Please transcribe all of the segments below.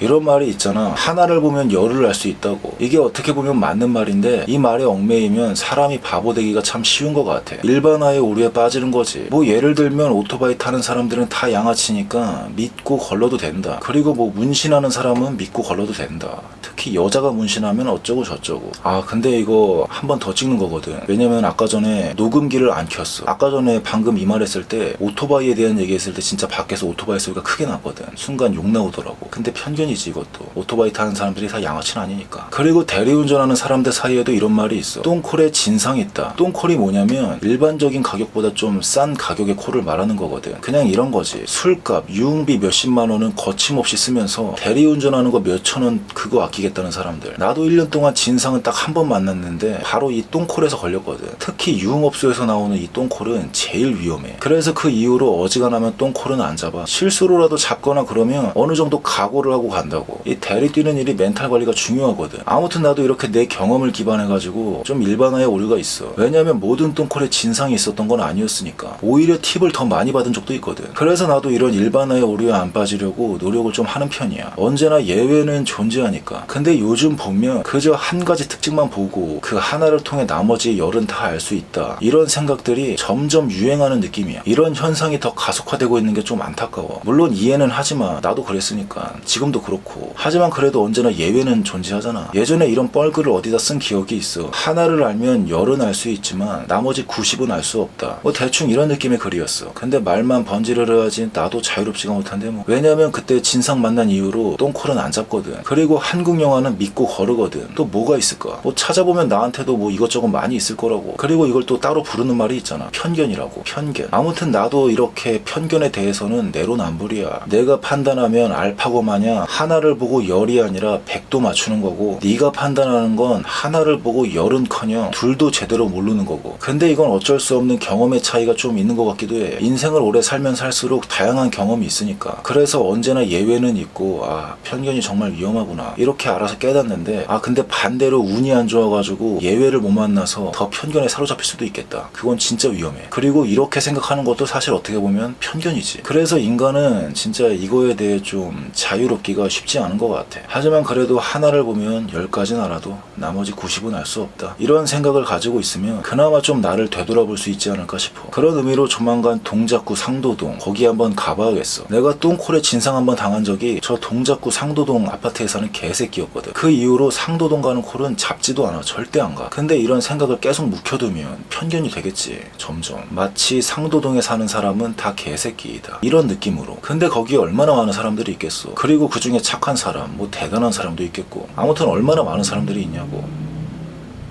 이런 말이 있잖아. 하나를 보면 열을 알 수 있다고. 이게 어떻게 보면 맞는 말인데 이 말에 얽매이면 사람이 바보 되기가 참 쉬운 것 같아. 일반화의 오류에 빠지는 거지. 뭐 예를 들면 오토바이 타는 사람들은 다 양아치니까 믿고 걸러도 된다. 그리고 뭐 문신하는 사람은 믿고 걸러도 된다. 특히 여자가 문신하면 어쩌고 저쩌고. 아 근데 이거 한 번 더 찍는 거거든. 왜냐면 아까 전에 녹음기를 안 켰어. 아까 전에 방금 이 말 했을 때 오토바이에 대한 얘기 했을 때 진짜 밖에서 오토바이 소리가 크게 났거든. 순간 욕 나오더라고. 근데 편견이지 이것도. 오토바이 타는 사람들이 다 양아치는 아니니까. 그리고 대리운전하는 사람들 사이에도 이런 말이 있어. 똥콜에 진상이 있다. 똥콜이 뭐냐면 일반적인 가격보다 좀 싼 가격의 콜을 말하는 거거든. 그냥 이런 거지. 술값, 유흥비 몇십만 원은 거침없이 쓰면서 대리운전하는 거 몇천 원 그거 아끼겠다는 사람들. 나도 1년 동안 진상은 딱 한 번 만났는데 바로 이 똥콜에서 걸렸거든. 특히 유흥업소에서 나오는 이 똥콜은 제일 위험해. 그래서 그 이후로 어지간하면 똥콜은 안 잡아. 실수로라도 잡거나 그러면 어느 정도 각오를 하고 간다고. 이 대리 뛰는 일이 멘탈 관리가 중요하거든. 아무튼 나도 이렇게 내 경험을 기반해가지고 좀 일반화의 오류가 있어. 왜냐면 모든 똥콜에 진상이 있었던 건 아니었으니까. 오히려 팁을 더 많이 받은 적도 있거든. 그래서 나도 이런 일반화의 오류에 안 빠지려고 노력을 좀 하는 편이야. 언제나 예외는 존재하니까. 근데 요즘 보면 그저 한 가지 특징만 보고 그 하나를 통해 나머지 열은 다 알 수 있다. 이런 생각들이 점점 유행하는 느낌이야. 이런 현상이 더 가속화되고 있는 게 좀 안타까워. 물론 이해는 하지만 나도 그랬으니까. 지금도 그렇고. 하지만 그래도 언제나 예외는 존재하잖아. 예전에 이런 뻘글을 어디다 쓴 기억이 있어. 하나를 알면 열은 알 수 있지만 나머지 90은 알 수 없다. 뭐 대충 이런 느낌의 글이었어. 근데 말만 번지르르 하지 나도 자유롭지가 못한데 뭐. 왜냐면 그때 진상 만난 이후로 똥콜은 안 잡거든. 그리고 한국 영화는 믿고 거르거든. 또 뭐가 있을까? 뭐 찾아보면 나한테도 뭐 이것저것 많이 있을 거라고. 그리고 이걸 또 따로 부르는 말이 있잖아. 편견이라고. 편견. 아무튼 나도 이렇게 편견에 대해서는 내로남불이야. 내가 판단하면 알파고 마냥 하나를 보고 열이 아니라 100도 맞추는 거고, 네가 판단하는 건 하나를 보고 열은커녕 둘도 제대로 모르는 거고. 근데 이건 어쩔 수 없는 경험의 차이가 좀 있는 것 같기도 해. 인생을 오래 살면 살수록 다양한 경험이 있으니까. 그래서 언제나 예외는 있고, 아 편견이 정말 위험하구나 이렇게 알아서 깨닫는데, 아 근데 반대로 운이 안 좋아가지고 예외를 못 만나서 더 편견에 사로잡힐 수도 있겠다. 그건 진짜 위험해. 그리고 이렇게 생각하는 것도 사실 어떻게 보면 편견이지. 그래서 인간은 진짜 이거에 대해 좀 자유롭기가 쉽지 않은 것 같아. 하지만 그래도 하나를 보면 10가지는 알아도 나머지 90은 알 수 없다. 이런 생각을 가지고 있으면 그나마 좀 나를 되돌아볼 수 있지 않을까 싶어. 그런 의미로 조만간 동작구 상도동 거기 한번 가봐야겠어. 내가 똥콜에 진상 한번 당한 적이 저 동작구 상도동 아파트에 사는 개새끼였거든. 그 이후로 상도동 가는 콜은 잡지도 않아. 절대 안 가. 근데 이런 생각을 계속 묵혀두면 편견이 되겠지. 점점. 마치 상도동에 사는 사람은 다 개새끼이다. 이런 느낌으로. 근데 거기에 얼마나 많은 사람들이 있겠어. 그리고 그 중에 착한 사람, 뭐 대단한 사람도 있겠고. 아무튼 얼마나 많은 사람들이 있냐고.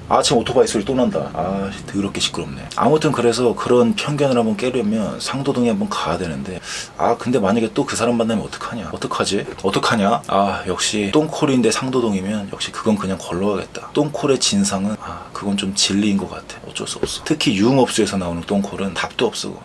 아 지금 오토바이 소리 또 난다. 아 더럽게 시끄럽네. 아무튼 그래서 그런 편견을 한번 깨려면 상도동에 한번 가야 되는데, 아 근데 만약에 또 그 사람 만나면 어떡하냐. 어떡하지? 어떡하냐? 아 역시 똥콜인데 상도동이면 역시 그건 그냥 걸러야겠다. 똥콜의 진상은 아 그건 좀 진리인 것 같아. 어쩔 수 없어. 특히 유흥업소에서 나오는 똥콜은 답도 없어.